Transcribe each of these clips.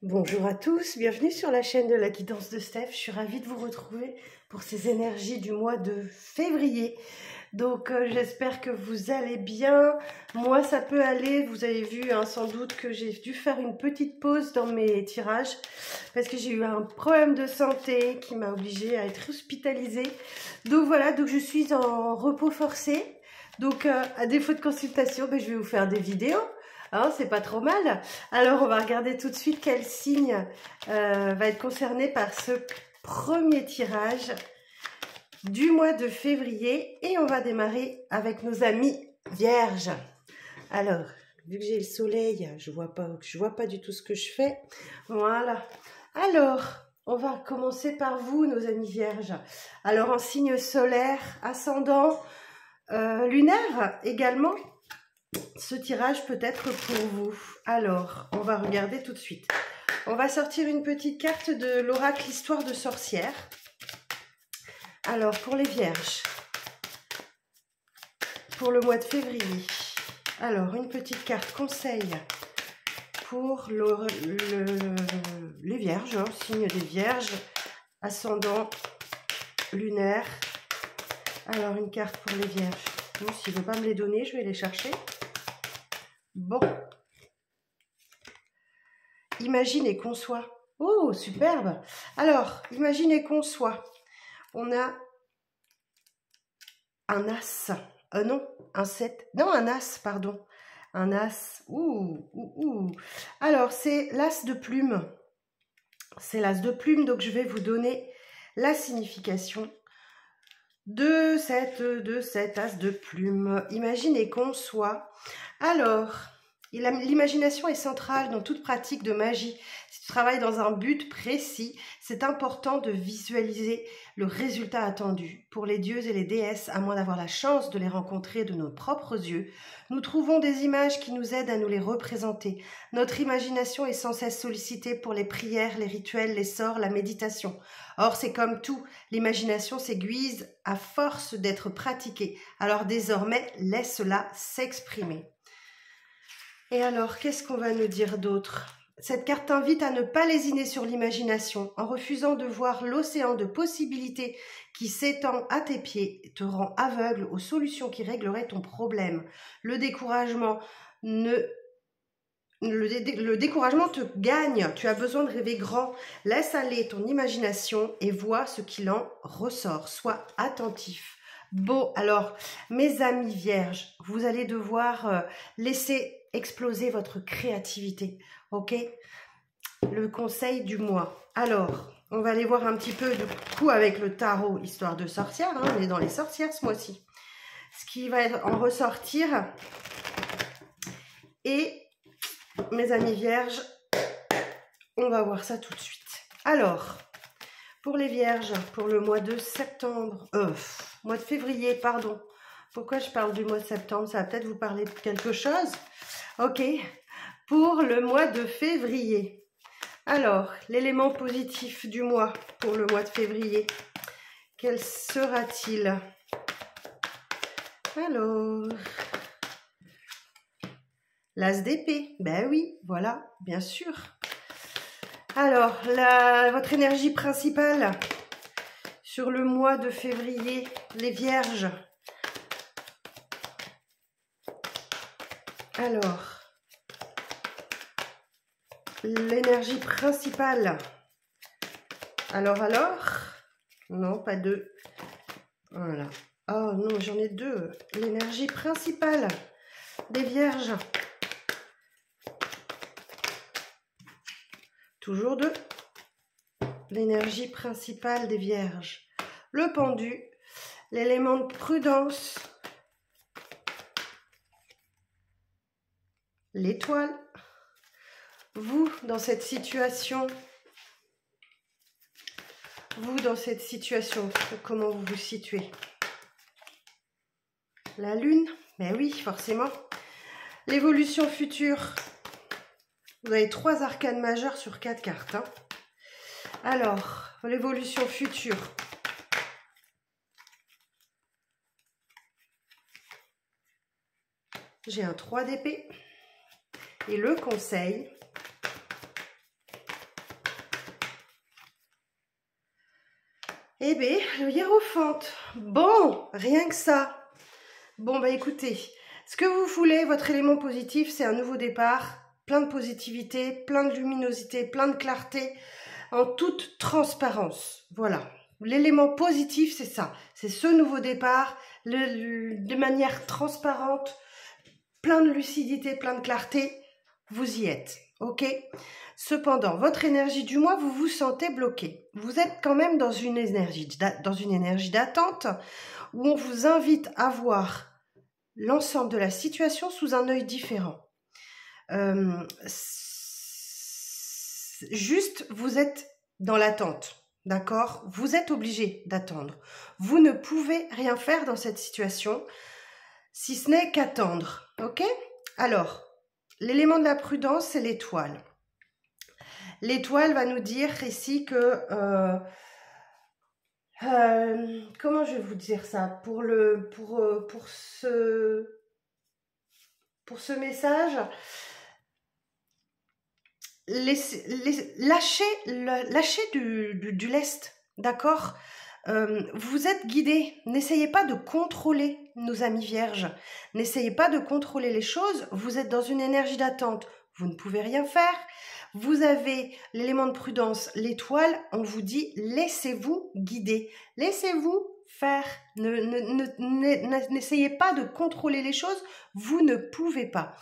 Bonjour à tous, bienvenue sur la chaîne de la guidance de Steph. Je suis ravie de vous retrouver pour ces énergies du mois de février. Donc j'espère que vous allez bien. Moi ça peut aller, vous avez vu sans doute que j'ai dû faire une petite pause dans mes tirages parce que j'ai eu un problème de santé qui m'a obligée à être hospitalisée. Donc voilà, donc je suis en repos forcé. Donc à défaut de consultation, je vais vous faire des vidéos. Hein, c'est pas trop mal. Alors, on va regarder tout de suite quel signe va être concerné par ce premier tirage du mois de février. Et on va démarrer avec nos amis vierges. Alors, vu que j'ai le soleil, je vois pas du tout ce que je fais. Voilà. Alors, on va commencer par vous, nos amis vierges. Alors, en signe solaire, ascendant, lunaire également. Ce tirage peut être pour vous. Alors, on va regarder tout de suite. On va sortir une petite carte de l'oracle Histoire de sorcière. Alors, pour les vierges, pour le mois de février. Alors, une petite carte conseil pour les vierges, hein, signe des vierges, ascendant, lunaire. Alors, une carte pour les vierges. Bon, s'il ne veut pas me les donner, je vais les chercher. Bon. Imagine et conçoit. Oh, superbe. Alors, imagine et conçoit. On a un as. Non, un 7. Non, un as, pardon. Un as. Alors, c'est l'as de plume. C'est l'as de plume, donc je vais vous donner la signification de cet as de plume. Imagine et conçoit. Alors, l'imagination est centrale dans toute pratique de magie. Si tu travailles dans un but précis, c'est important de visualiser le résultat attendu. Pour les dieux et les déesses, à moins d'avoir la chance de les rencontrer de nos propres yeux, nous trouvons des images qui nous aident à nous les représenter. Notre imagination est sans cesse sollicitée pour les prières, les rituels, les sorts, la méditation. Or, c'est comme tout, l'imagination s'aiguise à force d'être pratiquée. Alors désormais, laisse-la s'exprimer. Et alors, qu'est-ce qu'on va nous dire d'autre? Cette carte t'invite à ne pas lésiner sur l'imagination. En refusant de voir l'océan de possibilités qui s'étend à tes pieds, te rend aveugle aux solutions qui régleraient ton problème. Le découragement te gagne. Tu as besoin de rêver grand. Laisse aller ton imagination et vois ce qu'il en ressort. Sois attentif. Bon, alors, mes amis vierges, vous allez devoir laisser exploser votre créativité, ok? Le conseil du mois. Alors, on va aller voir un petit peu du coup avec le tarot Histoire de sorcière, hein, on est dans les sorcières ce mois-ci. Ce qui va en ressortir. Et, mes amis vierges, on va voir ça tout de suite. Alors, pour les vierges, pour le mois de septembre, mois de février, pardon. Pourquoi je parle du mois de septembre? Ça va peut-être vous parler de quelque chose. Ok, pour le mois de février. Alors, l'élément positif du mois pour le mois de février, quel sera-t-il? Alors, l'as d'épée. Ben oui, voilà, bien sûr. Alors, votre énergie principale sur le mois de février, les vierges. Alors, l'énergie principale. Alors, non, pas deux. Voilà. Oh non, j'en ai deux. L'énergie principale des vierges. Toujours deux. L'énergie principale des vierges. Le pendu. L'élément de prudence. L'étoile. Vous, dans cette situation, comment vous vous situez? La lune, ben oui, forcément. L'évolution future, vous avez 3 arcanes majeures sur 4 cartes. Hein. Alors, l'évolution future. J'ai un 3 d'épée. Et le conseil, Eh bien, le hiérophante. Bon, rien que ça. Bon, bah écoutez, ce que vous voulez, votre élément positif, c'est un nouveau départ, plein de positivité, plein de luminosité, plein de clarté, en toute transparence. Voilà. L'élément positif, c'est ça. C'est ce nouveau départ, de manière transparente, plein de lucidité, plein de clarté. Vous y êtes, ok? Cependant, votre énergie du mois, vous vous sentez bloqué. Vous êtes quand même dans une énergie d'attente où on vous invite à voir l'ensemble de la situation sous un œil différent. Juste, vous êtes dans l'attente, d'accord? Vous êtes obligé d'attendre. Vous ne pouvez rien faire dans cette situation, si ce n'est qu'attendre, ok? Alors, l'élément de la prudence, c'est l'étoile. L'étoile va nous dire ici que... comment je vais vous dire ça? Pour ce message, lâchez du lest, d'accord? Vous êtes guidés. N'essayez pas de contrôler nos amis vierges. N'essayez pas de contrôler les choses. Vous êtes dans une énergie d'attente. Vous ne pouvez rien faire. Vous avez l'élément de prudence, l'étoile. On vous dit, laissez-vous guider. Laissez-vous faire. N'essayez pas de contrôler les choses. Vous ne pouvez pas.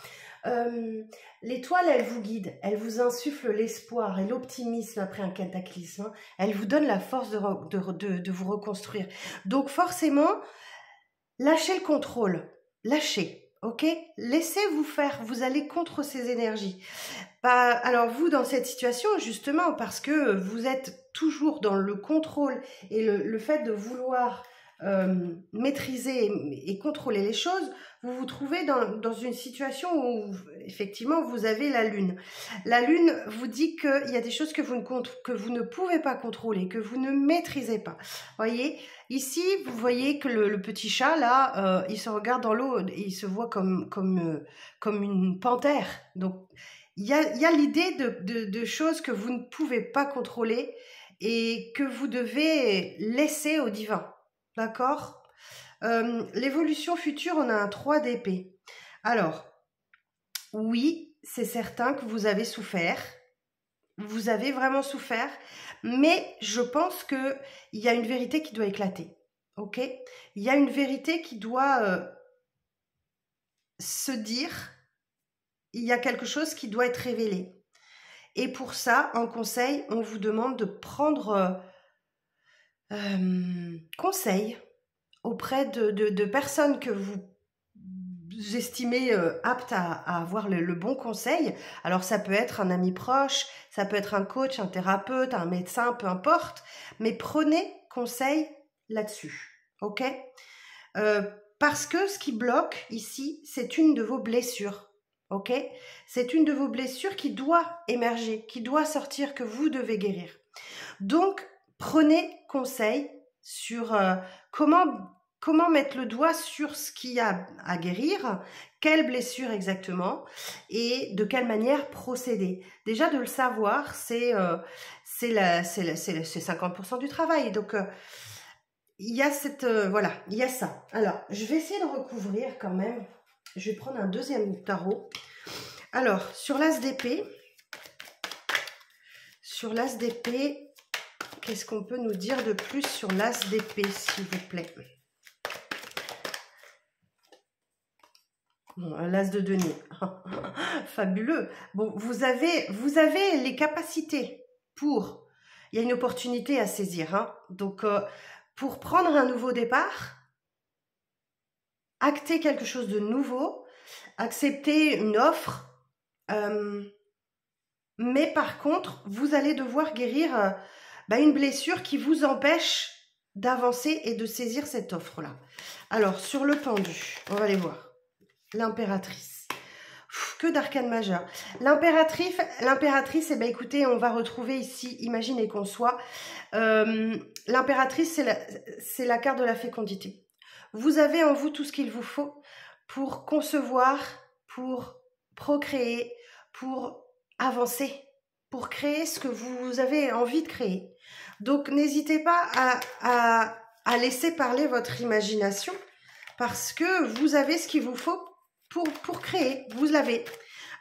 L'étoile, elle vous guide, elle vous insuffle l'espoir et l'optimisme après un cataclysme, hein. Elle vous donne la force de vous reconstruire. Donc forcément, lâchez le contrôle, lâchez, ok? Laissez-vous faire, vous allez contre ces énergies. Alors vous, dans cette situation, justement, parce que vous êtes toujours dans le contrôle et le fait de vouloir maîtriser et contrôler les choses, vous vous trouvez dans une situation où effectivement vous avez la lune. La lune vous dit qu'il y a des choses que vous ne pouvez pas contrôler, que vous ne maîtrisez pas. Voyez, ici vous voyez que le petit chat là, il se regarde dans l'eau, il se voit comme une panthère. Donc il y a l'idée de choses que vous ne pouvez pas contrôler et que vous devez laisser au divin. D'accord? L'évolution future, on a un 3 d'épée. Alors, oui, c'est certain que vous avez souffert. Vous avez vraiment souffert. Mais je pense qu'il y a une vérité qui doit éclater. Ok? Il y a une vérité qui doit se dire. Il y a quelque chose qui doit être révélé. Et pour ça, en conseil, on vous demande de prendre conseil auprès de personnes que vous estimez aptes à avoir le bon conseil. Alors ça peut être un ami proche, ça peut être un coach, un thérapeute, un médecin, peu importe, mais prenez conseil là-dessus, ok? Parce que ce qui bloque ici, c'est une de vos blessures, ok? C'est une de vos blessures qui doit émerger, qui doit sortir, que vous devez guérir. Donc, prenez conseil sur comment mettre le doigt sur ce qu'il y a à guérir, quelle blessure exactement et de quelle manière procéder. Déjà de le savoir, c'est 50% du travail. Donc il y a voilà, il y a ça. Alors, je vais essayer de recouvrir quand même. Je vais prendre un deuxième tarot. Alors, sur l'as d'épée, qu'est-ce qu'on peut nous dire de plus sur l'as d'épée, s'il vous plaît? Bon, l'as de denier. Fabuleux. Bon, vous avez les capacités pour... Il y a une opportunité à saisir, hein. Donc, pour prendre un nouveau départ, acter quelque chose de nouveau, accepter une offre, mais par contre, vous allez devoir guérir une blessure qui vous empêche d'avancer et de saisir cette offre-là. Alors, sur le pendu, on va aller voir. L'impératrice. Que d'arcane majeur. L'impératrice, eh bien écoutez, on va retrouver ici, imaginez qu'on soit, l'impératrice, c'est la carte de la fécondité. Vous avez en vous tout ce qu'il vous faut pour concevoir, pour procréer, pour avancer. pour créer ce que vous avez envie de créer. Donc, n'hésitez pas à laisser parler votre imagination parce que vous avez ce qu'il vous faut pour créer. Vous l'avez.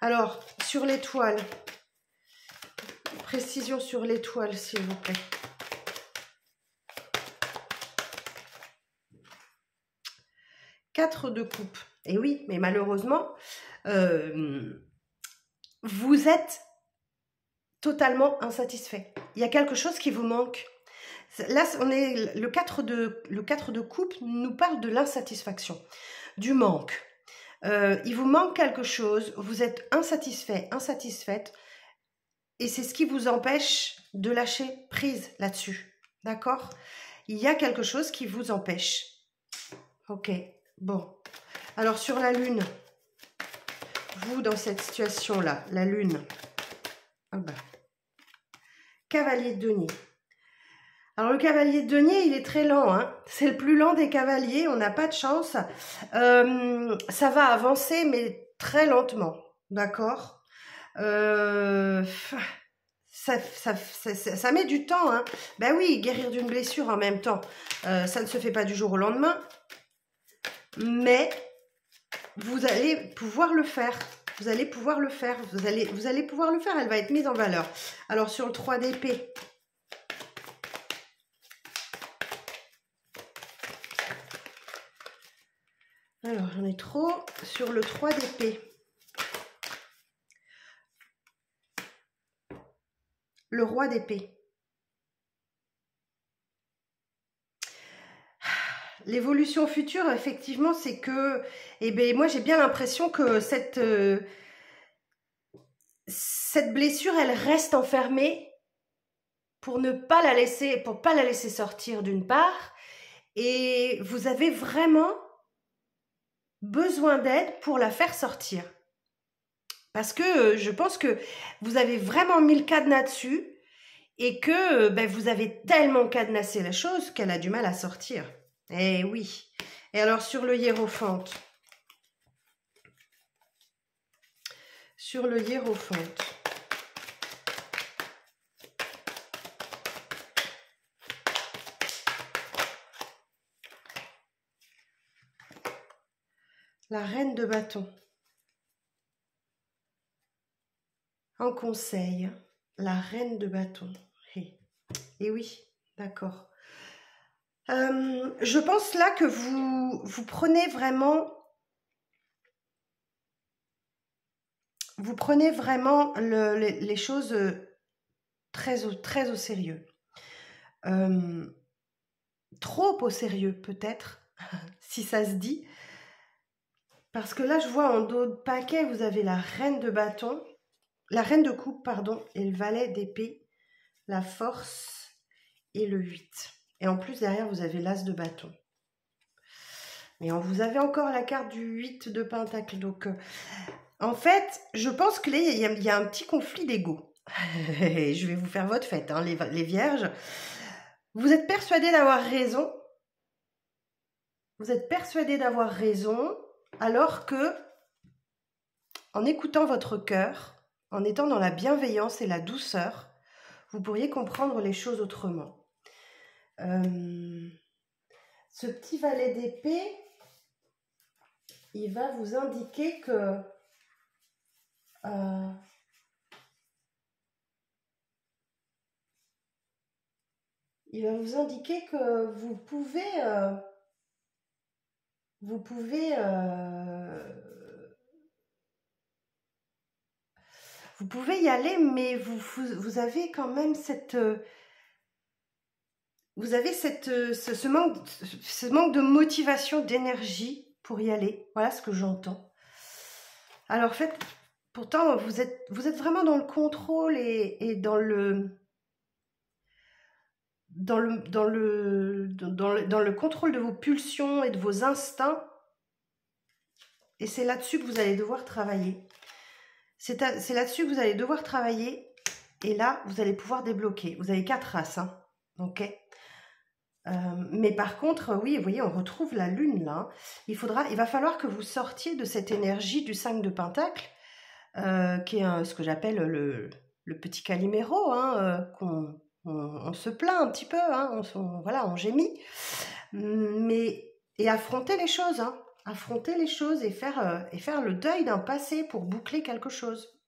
Alors, sur l'étoile, précision sur l'étoile, s'il vous plaît. Quatre de coupe. Et oui, mais malheureusement, vous êtes totalement insatisfait. Il y a quelque chose qui vous manque. Là, on est le 4 de coupe nous parle de l'insatisfaction, du manque. Il vous manque quelque chose, vous êtes insatisfait, insatisfaite, et c'est ce qui vous empêche de lâcher prise là-dessus. D'accord? Il y a quelque chose qui vous empêche. Ok, bon. Alors, sur la lune, vous, dans cette situation-là, la lune, ah ben, cavalier de denier. Alors, le cavalier de denier, il est très lent, hein. C'est le plus lent des cavaliers, on n'a pas de chance. Ça va avancer, mais très lentement, d'accord? Ça met du temps, hein. Ben oui, guérir d'une blessure en même temps, ça ne se fait pas du jour au lendemain. Mais vous allez pouvoir le faire. Vous allez pouvoir le faire. Vous allez pouvoir le faire. Elle va être mise en valeur. Alors, sur le 3 d'épée. Alors, j'en ai trop. Sur le 3 d'épée. Le roi d'épée. L'évolution future, effectivement, c'est que, eh ben, moi, j'ai bien l'impression que cette blessure, elle reste enfermée pour ne pas la laisser, sortir d'une part, et vous avez vraiment besoin d'aide pour la faire sortir. Parce que je pense que vous avez vraiment mis le cadenas dessus et que ben, vous avez tellement cadenassé la chose qu'elle a du mal à sortir. Eh oui. Et alors, sur le hiérophante. Sur le hiérophante. La reine de bâton. En conseil, la reine de bâton. Et oui, d'accord. Je pense là que vous prenez vraiment... Vous prenez vraiment les choses très au sérieux. Trop au sérieux, peut-être, si ça se dit. Parce que là, je vois en dos de paquet, vous avez la reine de bâton, la reine de coupe, pardon, et le valet d'épée, la force et le 8. Et en plus, derrière, vous avez l'as de bâton. Mais vous avez encore la carte du 8 de pentacle. Donc, en fait, je pense que là, il y a un petit conflit d'ego. Je vais vous faire votre fête, hein, les vierges. Vous êtes persuadés d'avoir raison. Vous êtes persuadés d'avoir raison, alors que, en écoutant votre cœur, en étant dans la bienveillance et la douceur, vous pourriez comprendre les choses autrement. Ce petit valet d'épée, il va vous indiquer que vous pouvez y aller, mais vous avez quand même ce manque de motivation, d'énergie pour y aller. Voilà ce que j'entends. Alors, en fait, pourtant, vous êtes vraiment dans le contrôle et dans le contrôle de vos pulsions et de vos instincts. Et c'est là-dessus que vous allez devoir travailler. C'est là-dessus que vous allez devoir travailler. Et là, vous allez pouvoir débloquer. Vous avez 4 as, hein. Ok. Mais par contre, oui, vous voyez, on retrouve la lune là. Il va falloir que vous sortiez de cette énergie du 5 de pentacle, qui est ce que j'appelle le petit Calimero, hein, on se plaint un petit peu, hein, voilà, on gémit, et affronter les choses, hein, affronter les choses et faire le deuil d'un passé pour boucler quelque chose.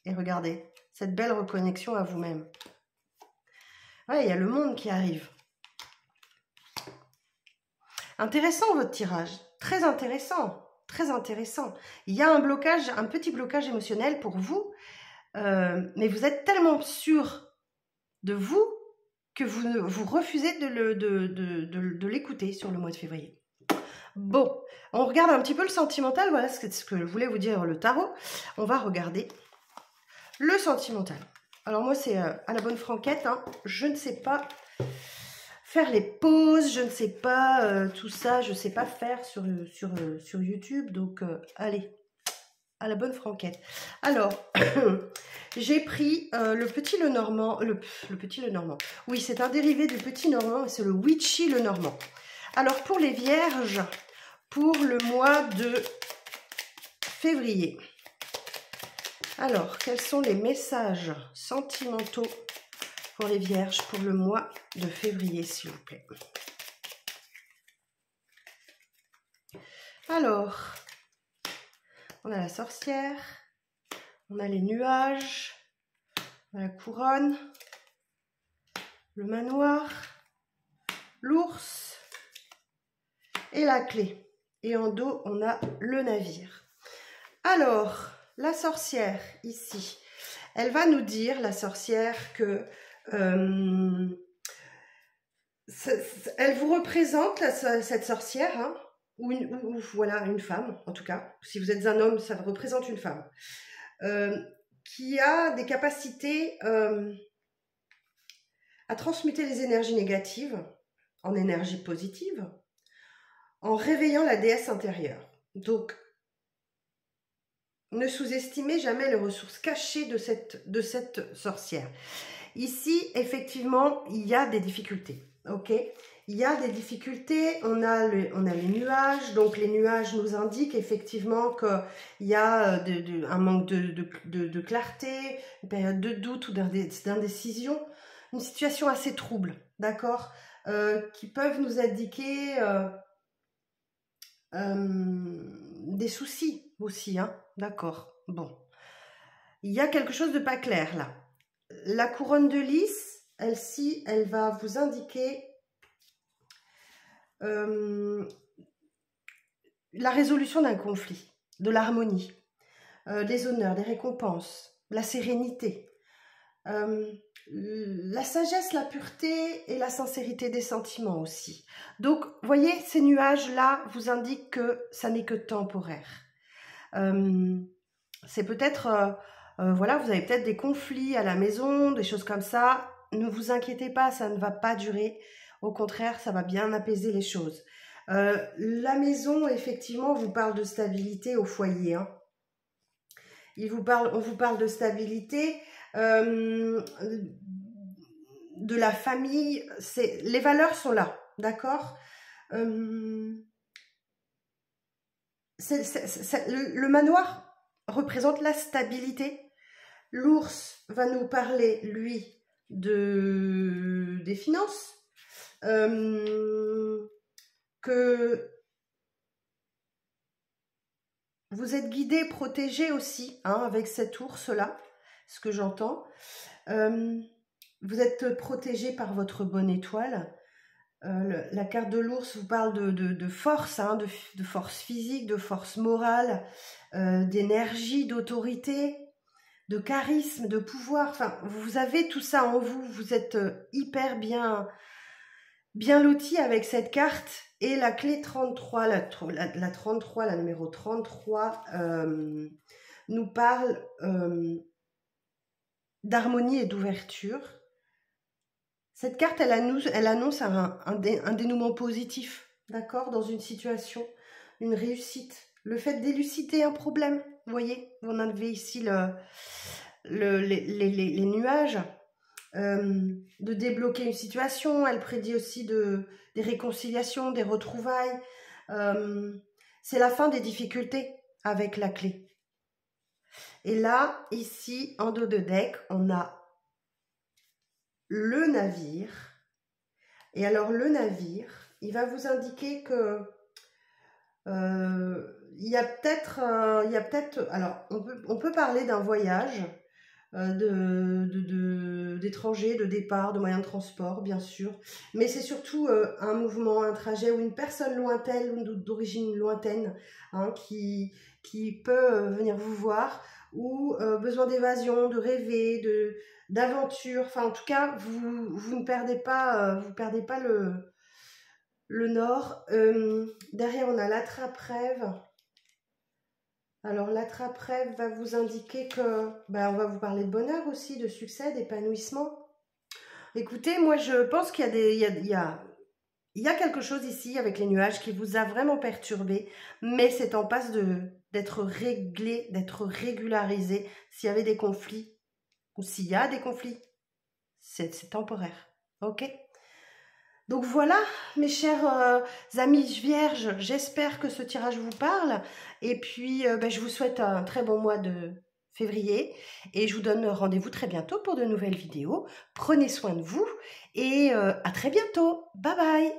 Et regardez, cette belle reconnexion à vous-même. Ouais, il y a le monde qui arrive. Intéressant votre tirage, très intéressant, très intéressant. Il y a un blocage, un petit blocage émotionnel pour vous, mais vous êtes tellement sûr de vous que vous refusez de l'écouter sur le mois de février. Bon, on regarde un petit peu le sentimental, voilà ce que voulait vous dire le tarot. On va regarder le sentimental. Alors moi c'est à la bonne franquette, hein, je ne sais pas faire les pauses, je ne sais pas tout ça, je ne sais pas faire sur YouTube, donc allez, à la bonne franquette. Alors, j'ai pris le petit Lenormand, le petit Lenormand, oui c'est un dérivé du petit Normand, c'est le Witchy Lenormand. Alors pour les vierges, pour le mois de février, alors quels sont les messages sentimentaux pour les vierges pour le mois de février, s'il vous plaît? Alors, on a la sorcière, on a les nuages, on a la couronne, le manoir, l'ours et la clé. Et en dos, on a le navire. Alors, la sorcière, ici, elle va nous dire, la sorcière, que elle vous représente, cette sorcière, hein, ou voilà, une femme, en tout cas. Si vous êtes un homme, ça représente une femme. Qui a des capacités à transmuter les énergies négatives en énergie positive, en réveillant la déesse intérieure. Donc, ne sous-estimez jamais les ressources cachées de cette sorcière. Ici, effectivement, il y a des difficultés, ok? Il y a des difficultés, on a les nuages, donc les nuages nous indiquent effectivement qu'il y a un manque de clarté, une période de doute ou d'indécision, une situation assez trouble, d'accord? Qui peuvent nous indiquer des soucis aussi, hein, d'accord, bon. Il y a quelque chose de pas clair là. La couronne de lys, elle-ci, elle va vous indiquer la résolution d'un conflit, de l'harmonie, des honneurs, des récompenses, la sérénité, la sagesse, la pureté et la sincérité des sentiments aussi. Donc, voyez, ces nuages-là vous indiquent que ça n'est que temporaire. C'est peut-être... voilà, vous avez peut-être des conflits à la maison, des choses comme ça. Ne vous inquiétez pas, ça ne va pas durer. Au contraire, ça va bien apaiser les choses. La maison, effectivement, vous parle de stabilité au foyer. Hein. On vous parle de stabilité, de la famille. Les valeurs sont là, d'accord? Le manoir représente la stabilité. L'ours va nous parler, lui, des finances, que vous êtes guidé, protégé aussi, hein, avec cet ours-là, ce que j'entends. Vous êtes protégé par votre bonne étoile. La carte de l'ours vous parle de force, hein, de force physique, de force morale, d'énergie, d'autorité, de charisme, de pouvoir. Enfin, vous avez tout ça en vous. Vous êtes hyper bien loti avec cette carte. Et la clé 33, la 33, la numéro 33, nous parle d'harmonie et d'ouverture. Cette carte, elle annonce un dénouement positif, d'accord, dans une situation, une réussite. Le fait d'élucider un problème, vous voyez, on avait ici les nuages, de débloquer une situation. Elle prédit aussi des réconciliations, des retrouvailles. C'est la fin des difficultés avec la clé. Et là, ici, en dos de deck, on a le navire. Et alors, le navire, il va vous indiquer que il y a peut-être, alors, on peut parler d'un voyage, d'étrangers, de départ, de moyens de transport, bien sûr. Mais c'est surtout un mouvement, un trajet ou une personne lointaine ou d'origine lointaine hein, qui peut venir vous voir ou besoin d'évasion, de rêver, d'aventure. Enfin, en tout cas, vous ne perdez pas, le nord. Derrière, on a l'attrape-rêve. Alors, l'attrape-rêve va vous indiquer que, on va vous parler de bonheur aussi, de succès, d'épanouissement. Écoutez, moi, je pense qu'il y a quelque chose ici avec les nuages qui vous a vraiment perturbé, mais c'est en passe d'être réglé, d'être régularisé. S'il y avait des conflits, ou s'il y a des conflits, c'est temporaire, ok ? Donc voilà, mes chers amis vierges, j'espère que ce tirage vous parle. Et puis, je vous souhaite un très bon mois de février. Et je vous donne rendez-vous très bientôt pour de nouvelles vidéos. Prenez soin de vous et à très bientôt. Bye bye.